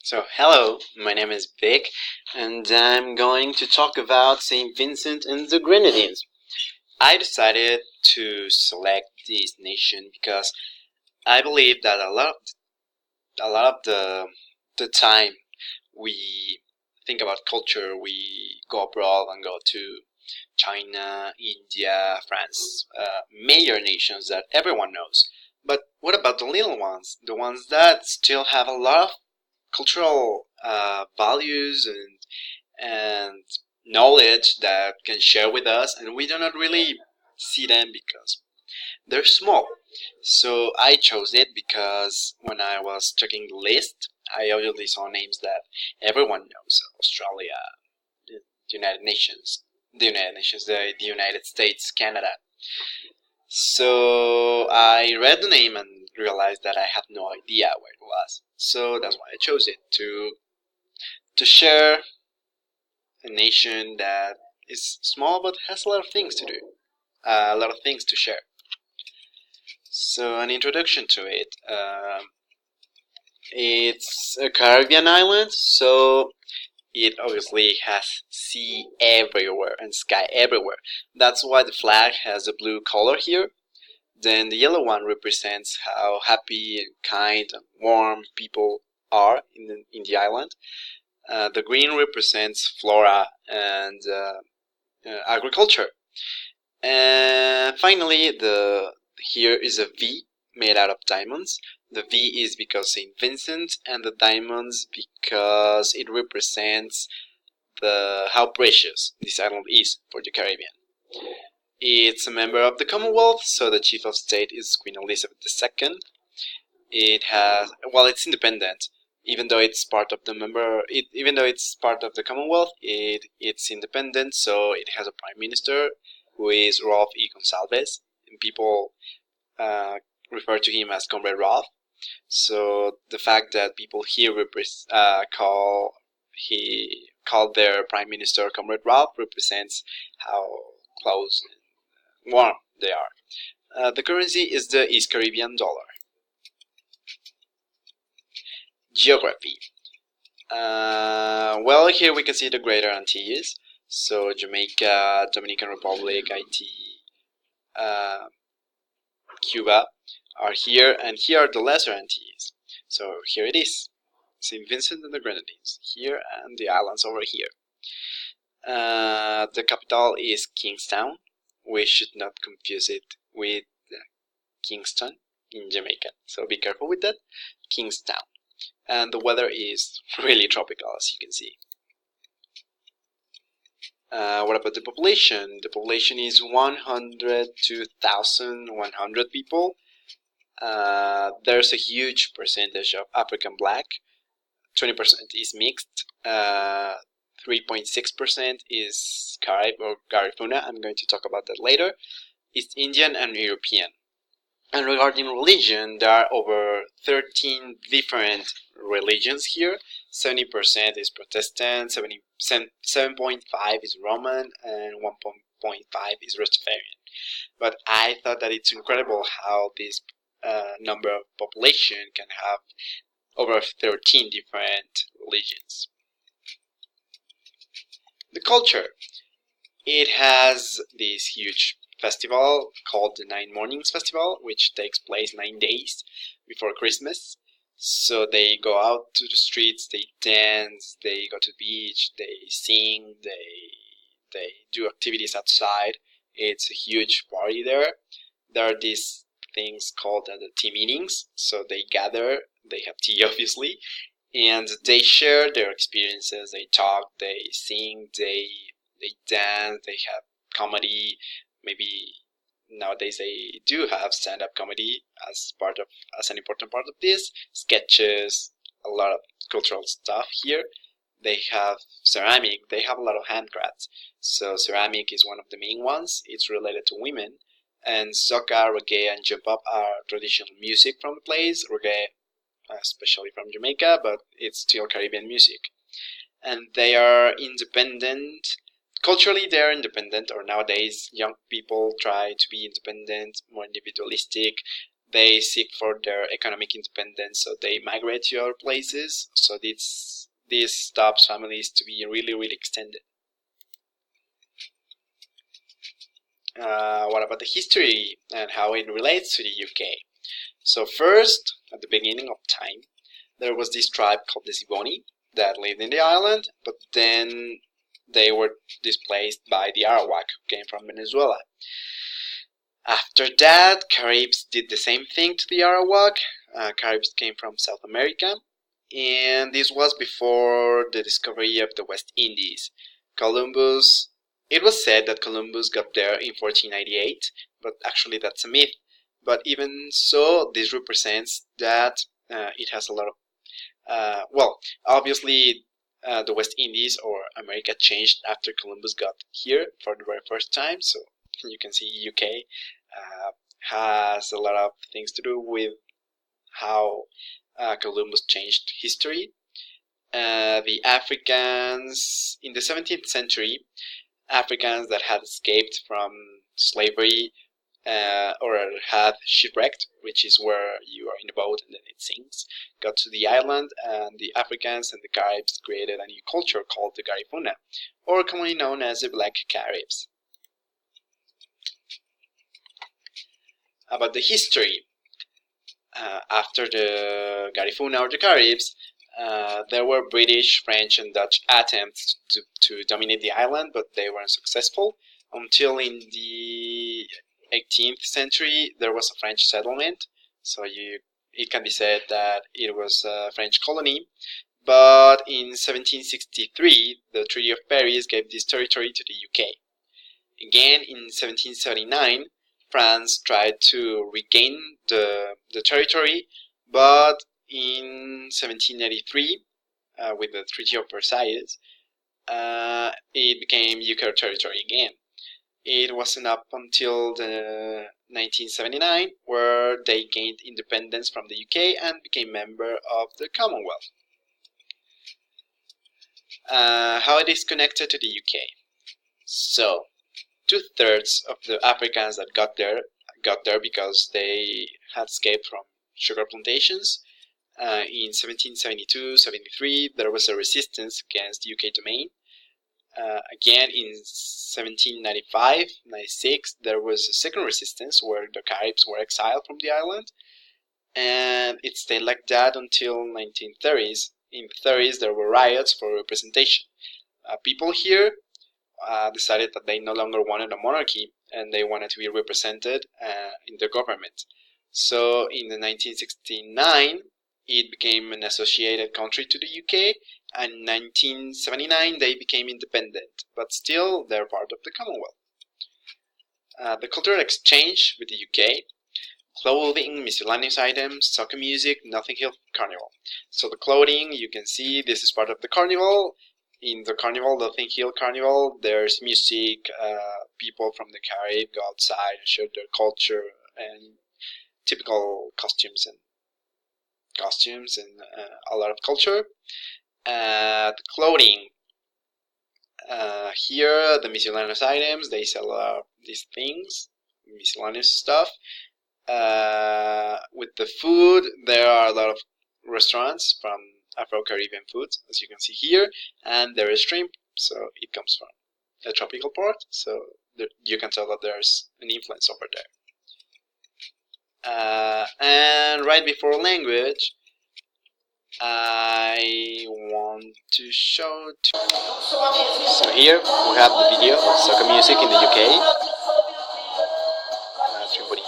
So, hello, my name is Vic, and I'm going to talk about St. Vincent and the Grenadines. I decided to select this nation because I believe that a lot of the time we think about culture, we go abroad and go to China, India, France, major nations that everyone knows. But what about the little ones, the ones that still have a lot of cultural values and knowledge that can share with us, and we do not really see them because they're small. So I chose it because when I was checking the list, I obviously saw names that everyone knows: Australia, the United Nations, the United States, Canada. So I read the name and realized that I had no idea where it was. So that's why I chose it to share a nation that is small but has a lot of things to do, a lot of things to share. So an introduction to it. It's a Caribbean island, so it obviously has sea everywhere and sky everywhere. That's why the flag has a blue color here. Then the yellow one represents how happy and kind and warm people are in the island. The green represents flora and agriculture. And finally, here is a V made out of diamonds. The V is because Saint Vincent, and the diamonds because it represents how precious this island is for the Caribbean. It's a member of the Commonwealth, so the chief of state is Queen Elizabeth II. It's independent. Even though it's part of the Commonwealth, it's independent. So it has a prime minister who is Rolf E. Gonsalves, and people refer to him as Comrade Rolf. So the fact that people here called their prime minister Comrade Rolf represents how close and warm they are. The currency is the East Caribbean dollar. Geography. Here we can see the Greater Antilles. So Jamaica, Dominican Republic, Haiti, Cuba are here, and here are the Lesser Antilles. So here it is, St. Vincent and the Grenadines, here, and the islands over here. The capital is Kingstown. We should not confuse it with Kingston in Jamaica, so be careful with that. Kingstown. And the weather is really tropical, as you can see. What about the population? The population is 102,100 people. There's a huge percentage of African black. 20% is mixed. 3.6% is Carib or Garifuna. I'm going to talk about that later. It's Indian and European. And regarding religion, there are over 13 different religions here. 70% is Protestant, 7.5 is Roman, and 1.5 is Rastafarian. But I thought that it's incredible how this number of population can have over 13 different religions. The culture. It has this huge festival called the 9 Mornings Festival, which takes place 9 days before Christmas. So they go out to the streets, they dance, they go to the beach, they sing, they do activities outside. It's a huge party there. There are these things called the tea meetings. So they gather, they have tea obviously, and they share their experiences. They talk, they sing, they dance, they have comedy. Maybe nowadays they do have stand-up comedy as an important part of this. Sketches, a lot of cultural stuff here. They have ceramic. They have a lot of handcrafts. So ceramic is one of the main ones. It's related to women. And soca, reggae, and jump up are traditional music from the place. Reggae, especially from Jamaica, but it's still Caribbean music. And they are independent. Culturally, they're independent, or nowadays young people try to be independent, more individualistic, they seek for their economic independence, so they migrate to other places. So this stops families to be really extended. What about the history and how it relates to the UK? So first, at the beginning of time, there was this tribe called the Ziboni that lived in the island, but then they were displaced by the Arawak, who came from Venezuela. After that, Caribs did the same thing to the Arawak. Caribs came from South America, and this was before the discovery of the West Indies. Columbus, it was said that Columbus got there in 1498, but actually that's a myth. But even so, this represents that it has a lot of, well, obviously the West Indies or America changed after Columbus got here for the very first time, so you can see UK has a lot of things to do with how Columbus changed history. The Africans in the 17th century, Africans that had escaped from slavery or had shipwrecked, which is where you are in a boat and then it sinks, got to the island, and the Africans and the Caribs created a new culture called the Garifuna, or commonly known as the Black Caribs. About the history, after the Garifuna or the Caribs, there were British, French, and Dutch attempts to dominate the island, but they weren't successful until in the 18th century there was a French settlement. So it can be said that it was a French colony. But in 1763, the Treaty of Paris gave this territory to the UK. Again, in 1779, France tried to regain the territory, but in 1783, with the Treaty of Versailles, it became UK territory again. It wasn't up until the 1979 where they gained independence from the UK and became member of the Commonwealth. How it is connected to the UK? So, 2/3 of the Africans that got there because they had escaped from sugar plantations. In 1772-73, there was a resistance against UK domain. Again, in 1795-96, there was a second resistance where the Caribs were exiled from the island, and it stayed like that until 1930s. In the 30s, there were riots for representation. People here decided that they no longer wanted a monarchy and they wanted to be represented in the government. So in the 1969, it became an associated country to the UK, and in 1979 they became independent, but still they're part of the Commonwealth. The cultural exchange with the UK: clothing, miscellaneous items, soca music, Notting Hill Carnival. So the clothing, you can see this is part of the carnival. In the carnival, the Notting Hill Carnival, there's music, people from the Caribbean go outside and show their culture and typical costumes and a lot of culture. The clothing, here the miscellaneous items, they sell these things, miscellaneous stuff. With the food, there are a lot of restaurants from Afro-Caribbean foods, as you can see here, and there is shrimp, so it comes from a tropical port, so you can tell that there's an influence over there. And right before language, I want to show. So here we have the video of soca music in the UK. Everybody,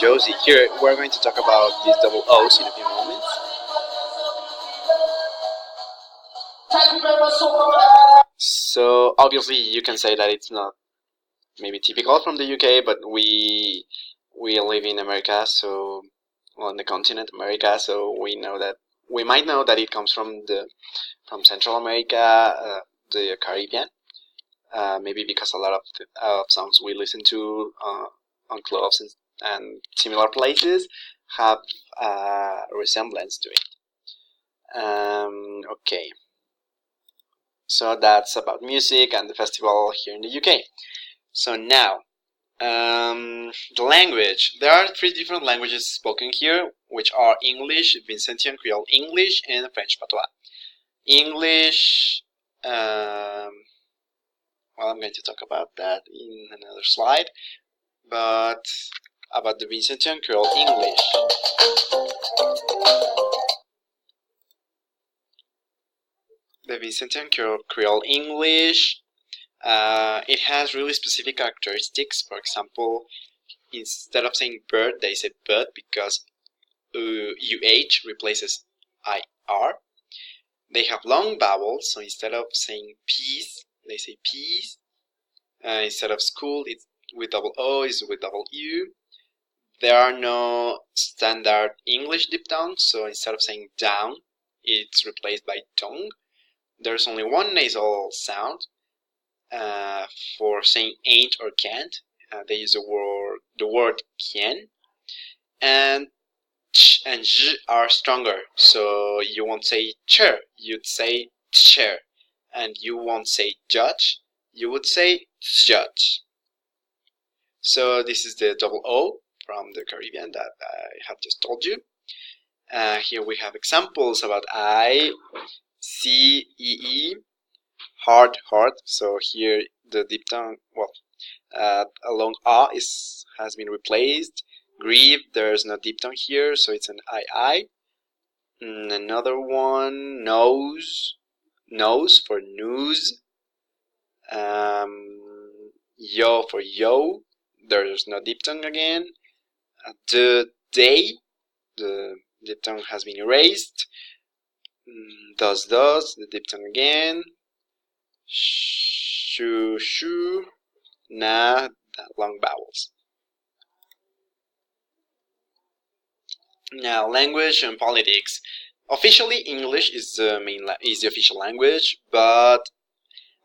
Josie. Here we're going to talk about these double O's in a few moments. So obviously you can say that it's not maybe typical from the UK, but we live in America, so in the continent America, so we might know that it comes from Central America, the Caribbean, maybe because a lot of songs we listen to on clubs and similar places have a resemblance to it. Okay, so that's about music and the festival here in the UK. So now, The language. There are 3 different languages spoken here, which are English, Vincentian Creole English, and French Patois. English, well, I'm going to talk about that in another slide, but about the Vincentian Creole English. The Vincentian Creole English, it has really specific characteristics. For example, instead of saying bird, they say bud because UH replaces IR. They have long vowels, so instead of saying peas, they say peas. Instead of school, it's with double O, is with double U. There are no standard English diphthongs, so instead of saying down, it's replaced by tongue. There's only one nasal sound for saying ain't or can't. They use the word can, and ch and j are stronger, so you won't say chair, you'd say chair, and you won't say judge, you would say judge. So this is the double O from the Caribbean that I have just told you. Here we have examples about I, C, E, hard, hard. So here the diphthong, well, a long A has been replaced. Grieve, there's no diphthong here, so it's an I. Another one, nose, nose for news. Yo for yo, there's no diphthong again. The day, the diphthong has been erased. Does, the diphthong again. Shoo, na, long vowels. Now, language and politics. Officially, English is the official language, but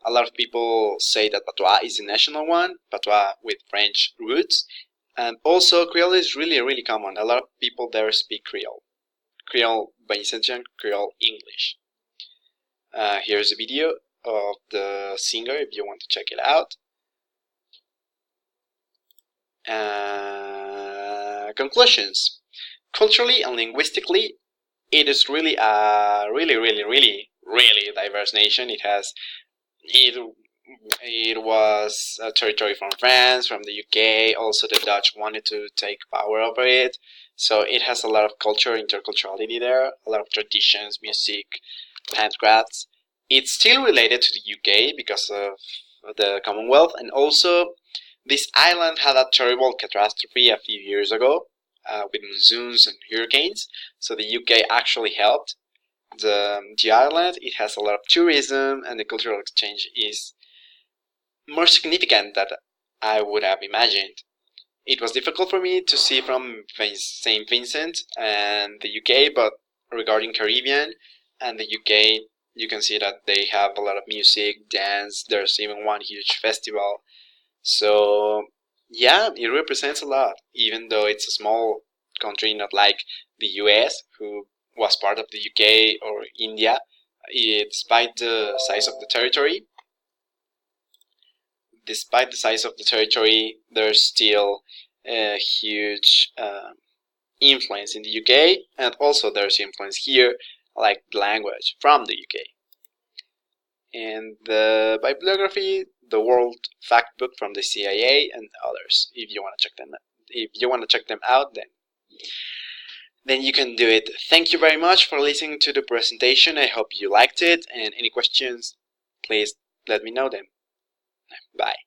a lot of people say that Patois is the national one, Patois with French roots, and also Creole is really common. A lot of people there speak Creole. Creole Vincentian Creole English. Here's a video of the singer if you want to check it out. Conclusions. Culturally and linguistically, it is really a really diverse nation. It was a territory from France, from the UK. Also, the Dutch wanted to take power over it. So it has a lot of culture, interculturality there, a lot of traditions, music, handcrafts. It's still related to the UK because of the Commonwealth, and also this island had a terrible catastrophe a few years ago with monsoons and hurricanes. So the UK actually helped the island. It has a lot of tourism, and the cultural exchange is more significant than I would have imagined. It was difficult for me to see from St. Vincent and the UK, but regarding Caribbean and the UK, you can see that they have a lot of music, dance, there's even one huge festival. So yeah, it represents a lot, even though it's a small country, not like the US, who was part of the UK, or India. Despite the size of the territory, there's still a huge influence in the UK, and also there's influence here, like the language from the UK. And the bibliography, the World Fact Book from the CIA, and others. If you want to check them out, then you can do it. Thank you very much for listening to the presentation. I hope you liked it, and any questions, please let me know them. Bye.